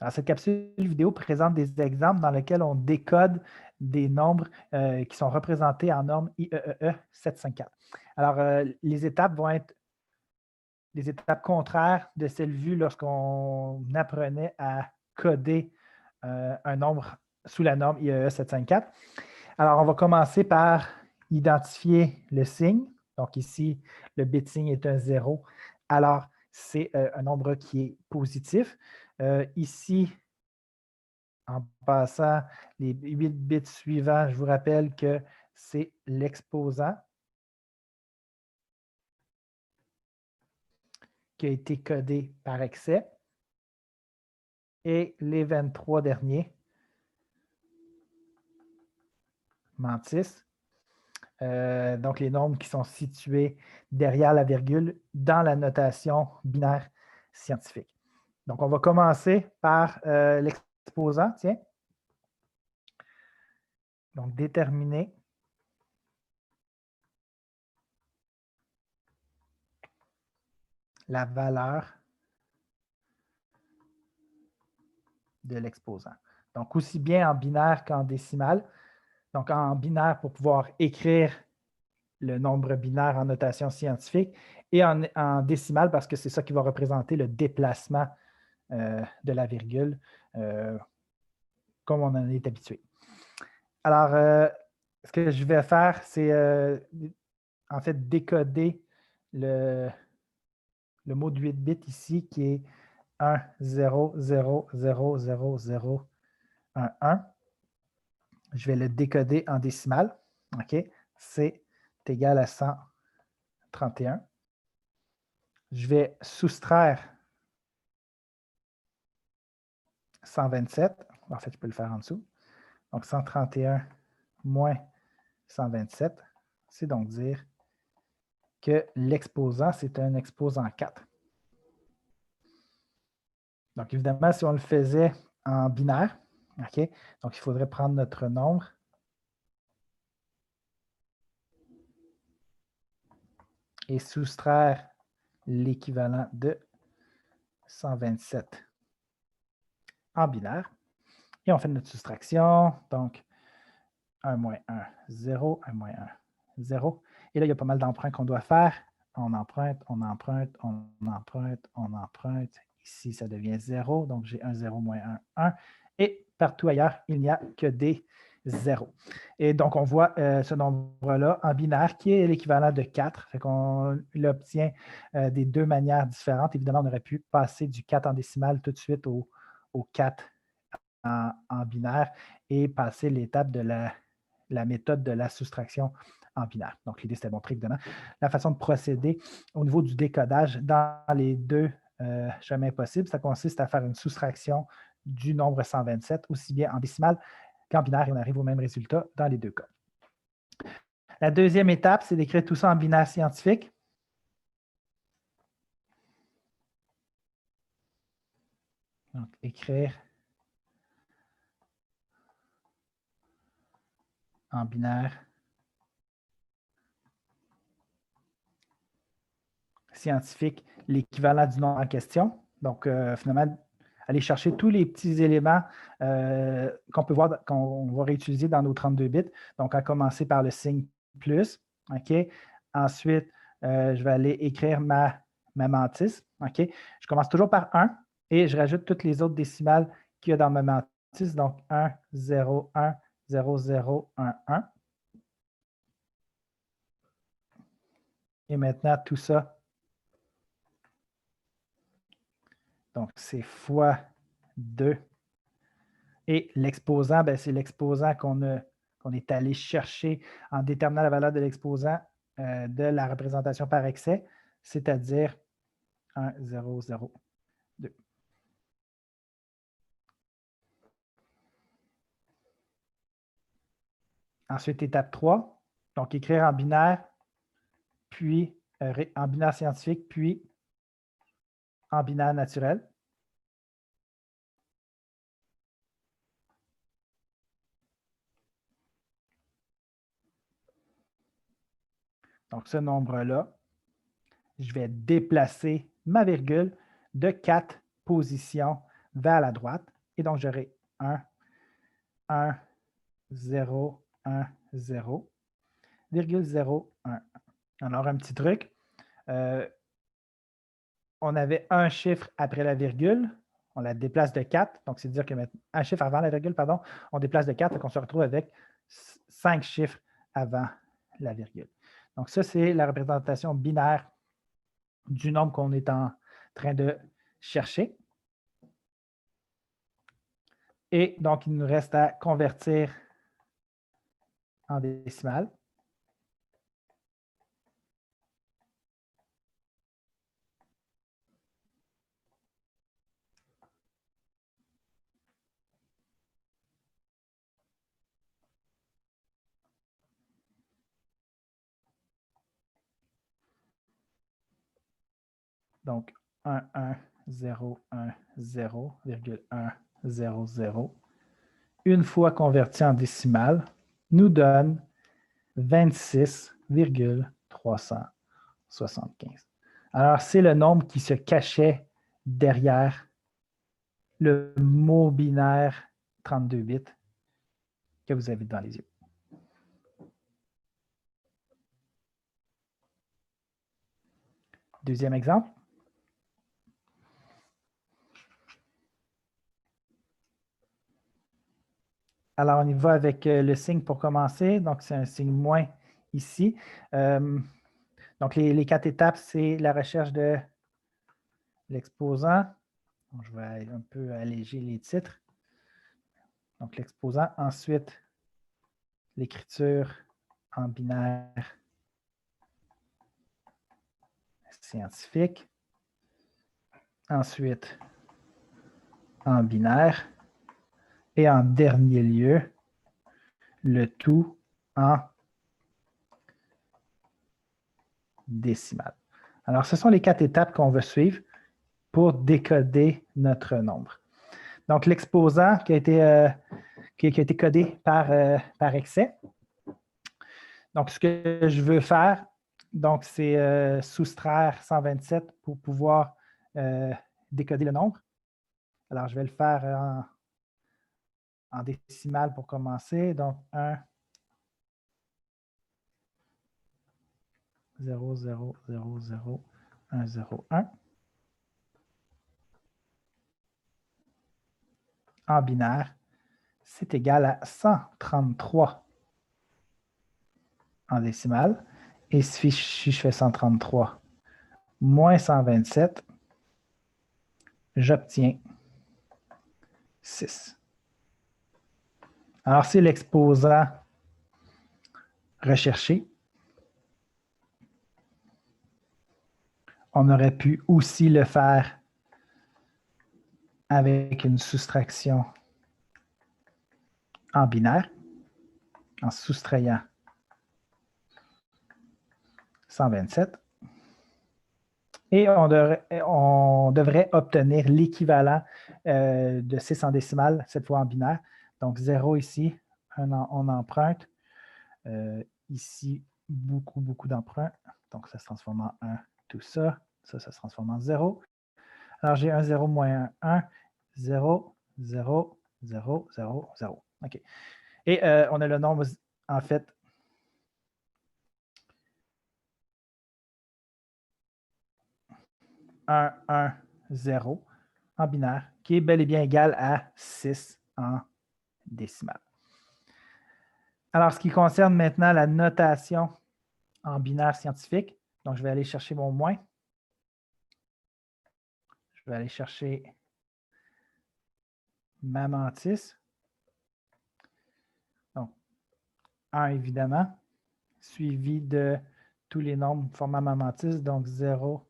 Alors, cette capsule vidéo présente des exemples dans lesquels on décode des nombres qui sont représentés en norme IEEE 754. Alors, les étapes vont être les étapes contraires de celles vues lorsqu'on apprenait à coder un nombre sous la norme IEEE 754. Alors, on va commencer par identifier le signe. Donc, ici, le bit signe est un 0. Alors, c'est un nombre qui est positif. Ici, en passant les 8 bits suivants, je vous rappelle que c'est l'exposant qui a été codé par excès. Et les 23 derniers mentissent. Donc, les nombres qui sont situés derrière la virgule dans la notation binaire scientifique. Donc, on va commencer par l'exposant, tiens. Donc, déterminer la valeur de l'exposant. Donc, aussi bien en binaire qu'en décimal. Donc, en binaire pour pouvoir écrire le nombre binaire en notation scientifique et en décimal parce que c'est ça qui va représenter le déplacement de la virgule comme on en est habitué. Alors, ce que je vais faire, c'est en fait décoder le mot de 8 bits ici qui est 1, 0, 0, 0, 0, 0, 1, 1. Je vais le décoder en décimal. OK? C'est égal à 131. Je vais soustraire 127. En fait, je peux le faire en dessous. Donc, 131 moins 127, c'est donc dire que l'exposant, c'est un exposant 4. Donc, évidemment, si on le faisait en binaire, OK, donc il faudrait prendre notre nombre et soustraire l'équivalent de 127 en binaire. Et on fait notre soustraction. Donc, 1 moins 1, 0, 1 moins 1, 0. Et là, il y a pas mal d'emprunts qu'on doit faire. On emprunte, on emprunte, on emprunte, on emprunte. Ici, ça devient 0. Donc, j'ai 1, 0, moins 1, 1. Et partout ailleurs, il n'y a que des 0. Et donc, on voit ce nombre-là en binaire qui est l'équivalent de 4. Fait qu'on l'obtient des deux manières différentes. Évidemment, on aurait pu passer du 4 en décimale tout de suite au 4 en binaire et passer l'étape de la méthode de la soustraction en binaire. Donc, l'idée, c'était de montrer évidemment la façon de procéder au niveau du décodage dans les deux chemins possibles. Ça consiste à faire une soustraction du nombre 127, aussi bien en décimal qu'en binaire, et on arrive au même résultat dans les deux cas. La deuxième étape, c'est d'écrire tout ça en binaire scientifique. Donc, écrire en binaire scientifique l'équivalent du nombre en question. Donc, finalement, aller chercher tous les petits éléments qu'on peut voir, qu'on va réutiliser dans nos 32 bits. Donc, à commencer par le signe plus. OK? Ensuite, je vais aller écrire ma mantis. OK? Je commence toujours par 1 et je rajoute toutes les autres décimales qu'il y a dans ma mantis. Donc, 1, 0, 1, 0, 0, 1, 1. Et maintenant, tout ça, donc c'est fois 2. Et l'exposant, ben, c'est l'exposant qu'on est allé chercher en déterminant la valeur de l'exposant de la représentation par excès, c'est-à-dire 1, 0, 0, 2. Ensuite, étape 3, donc écrire en binaire, puis en binaire scientifique, puis en binaire naturel. Donc, ce nombre-là, je vais déplacer ma virgule de 4 positions vers la droite. Et donc, j'aurai 1, 1, 0, 1, 0, virgule 0, 1. Alors, un petit truc. On avait un chiffre après la virgule. On la déplace de 4. Donc, c'est dire que un chiffre avant la virgule, pardon, on déplace de 4, donc on se retrouve avec 5 chiffres avant la virgule. Donc, ça, c'est la représentation binaire du nombre qu'on est en train de chercher. Et donc, il nous reste à convertir en décimale. Donc, 1, 1, 0, 1, 0, 1, 0, 0. Une fois converti en décimale, nous donne 26,375. Alors, c'est le nombre qui se cachait derrière le mot binaire 32 bits que vous avez devant les yeux. Deuxième exemple. Alors, on y va avec le signe pour commencer. Donc, c'est un signe moins ici. Donc, les 4 étapes, c'est la recherche de l'exposant. Je vais un peu alléger les titres. Donc, l'exposant. Ensuite, l'écriture en binaire scientifique. Ensuite, en binaire. Et en dernier lieu, le tout en décimale. Alors, ce sont les 4 étapes qu'on veut suivre pour décoder notre nombre. Donc, l'exposant qui a été codé par excès. Donc, ce que je veux faire, c'est soustraire 127 pour pouvoir décoder le nombre. Alors, je vais le faire en décimale pour commencer. Donc, 1, 0, 0, 0, 0, 1, 0, 1. En binaire, c'est égal à 133 en décimale. Et si je fais 133 moins 127, j'obtiens 6. Alors, c'est l'exposant recherché. On aurait pu aussi le faire avec une soustraction en binaire, en soustrayant 127. Et on devrait obtenir l'équivalent de 6 en décimale, cette fois en binaire. Donc, 0 ici, on emprunte. Ici, beaucoup d'emprunts. Donc, ça se transforme en 1, tout ça. Ça se transforme en 0. Alors, j'ai 1, 0, moins 1, 0, 0, 0, 0, 0. OK. Et on a le nombre, en fait, un, 1, 0 en binaire, qui est bel et bien égal à 6 en décimale. Alors, ce qui concerne maintenant la notation en binaire scientifique, donc je vais aller chercher mon moins. Je vais aller chercher ma mantis. Donc, 1 évidemment, suivi de tous les nombres formant ma mantis, donc 0,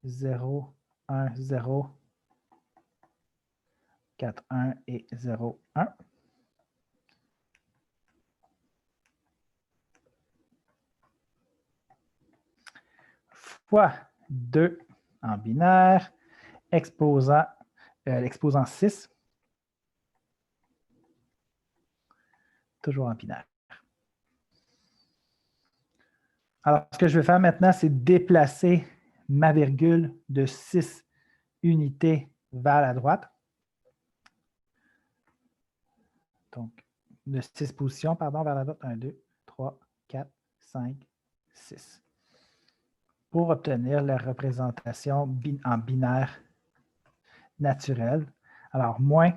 0, 1, 0, 4, 1 et 0, 1. Fois 2 en binaire, l'exposant 6, toujours en binaire. Alors, ce que je vais faire maintenant, c'est déplacer ma virgule de 6 unité vers la droite. Donc, de 6 positions, pardon, vers la droite. 1, 2, 3, 4, 5, 6. Pour obtenir la représentation en binaire naturel. Alors, moins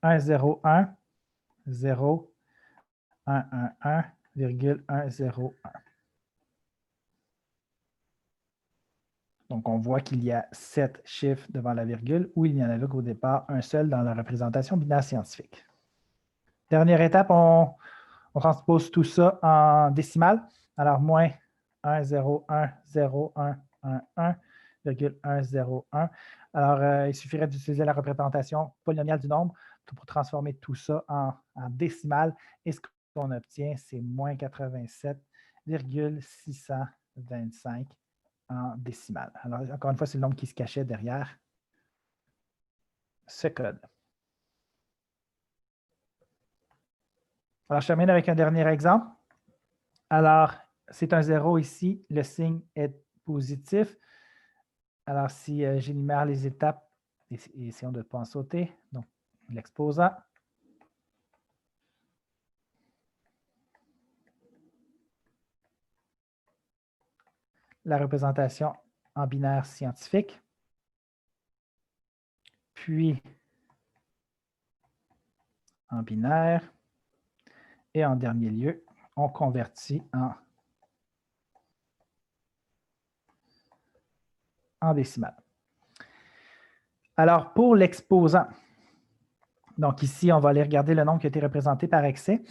1, 0, 1, 0, 1, 1, 1, virgule 1, 0, 1. Donc, on voit qu'il y a 7 chiffres devant la virgule, où il n'y en avait qu'au départ un seul dans la représentation binaire scientifique. Dernière étape, on transpose tout ça en décimale. Alors, moins 1, 0, 1, 0, 1, 1, 1, virgule 1, 0, 1. Alors, il suffirait d'utiliser la représentation polynomiale du nombre pour transformer tout ça en décimale. Et ce qu'on obtient, c'est moins 87,625 en décimale. Alors, encore une fois, c'est le nombre qui se cachait derrière ce code. Alors, je termine avec un dernier exemple. Alors, c'est un 0 ici, le signe est positif. Alors, si j'énumère les étapes, essayons de ne pas en sauter. Donc, l'exposant. La représentation en binaire scientifique. Puis, en binaire. Et en dernier lieu, on convertit en décimale. Alors, pour l'exposant, donc ici, on va aller regarder le nombre qui a été représenté par excès.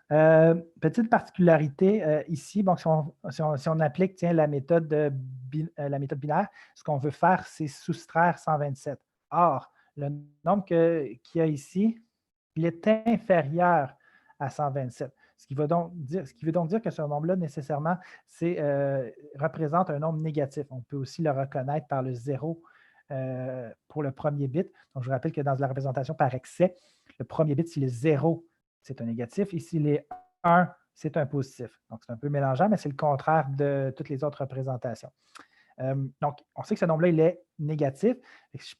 Petite particularité ici, bon, si on applique la méthode binaire, ce qu'on veut faire, c'est soustraire 127. Or, le nombre qu'il y a ici, il est inférieur à 127. Ce qui veut donc dire que ce nombre-là, nécessairement, représente un nombre négatif. On peut aussi le reconnaître par le 0 pour le premier bit. Donc, je vous rappelle que dans la représentation par excès, le premier bit, s'il est 0, c'est un négatif. Et s'il est 1, c'est un positif. Donc, c'est un peu mélangeant, mais c'est le contraire de toutes les autres représentations. Donc, on sait que ce nombre-là, il est négatif. Si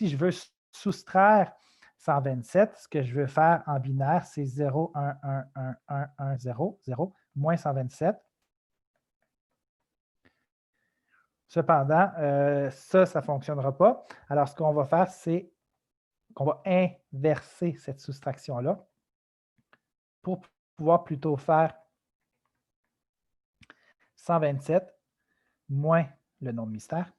je veux soustraire 127, ce que je veux faire en binaire, c'est 0, 1, 1, 1, 1, 1, 0, 0, moins 127. Cependant, ça ne fonctionnera pas. Alors, ce qu'on va faire, c'est qu'on va inverser cette soustraction-là pour pouvoir plutôt faire 127 moins le nombre mystère.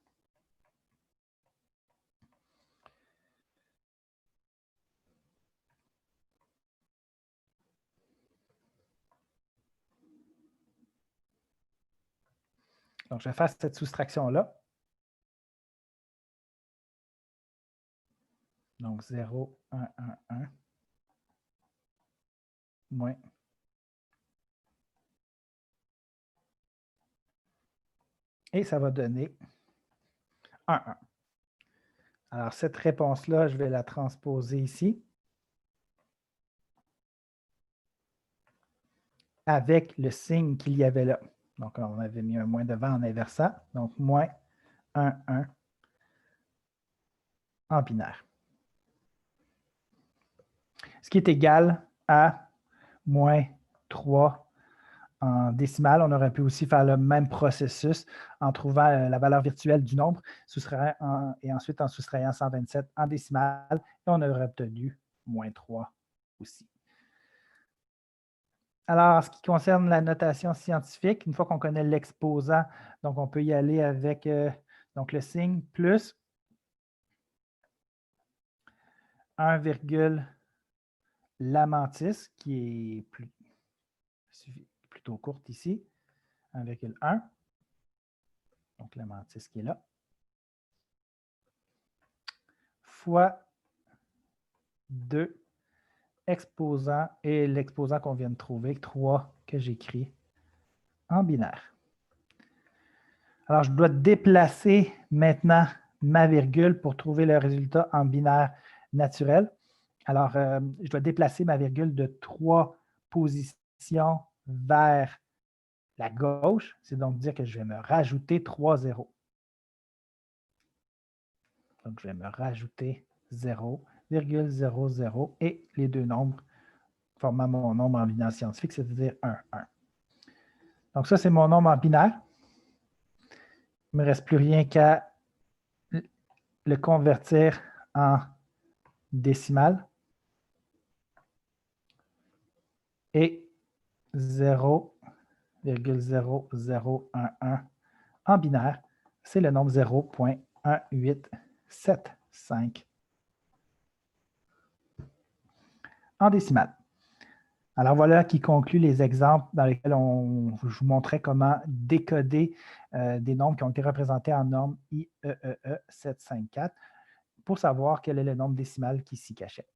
Donc, je vais faire cette soustraction-là. Donc, 0, 1, 1, 1, moins. Et ça va donner 1, 1. Alors, cette réponse-là, je vais la transposer ici avec le signe qu'il y avait là. Donc, on avait mis un moins devant en inversant. Donc, moins 1, 1 en binaire. Ce qui est égal à moins 3 en décimale. On aurait pu aussi faire le même processus en trouvant la valeur virtuelle du nombre et ensuite en soustrayant 127 en décimale. Et on aurait obtenu moins 3 aussi. Alors, en ce qui concerne la notation scientifique, une fois qu'on connaît l'exposant, donc on peut y aller avec donc le signe plus 1, la mantis, qui est plutôt courte ici, 1,1. Donc, la mantis qui est là. Fois 2 exposant et l'exposant qu'on vient de trouver, 3 que j'écris en binaire. Alors, je dois déplacer maintenant ma virgule pour trouver le résultat en binaire naturel. Alors, je dois déplacer ma virgule de 3 positions vers la gauche. C'est donc dire que je vais me rajouter 3 zéros. Donc, je vais me rajouter 0,00 et les deux nombres formant mon nombre en binaire scientifique, c'est-à-dire 1, 1. Donc, ça, c'est mon nombre en binaire. Il ne me reste plus rien qu'à le convertir en décimal. Et 0,0011 en binaire, c'est le nombre 0,1875 en décimale. Alors voilà qui conclut les exemples dans lesquels je vous montrais comment décoder des nombres qui ont été représentés en norme IEEE 754 pour savoir quel est le nombre décimal qui s'y cachait.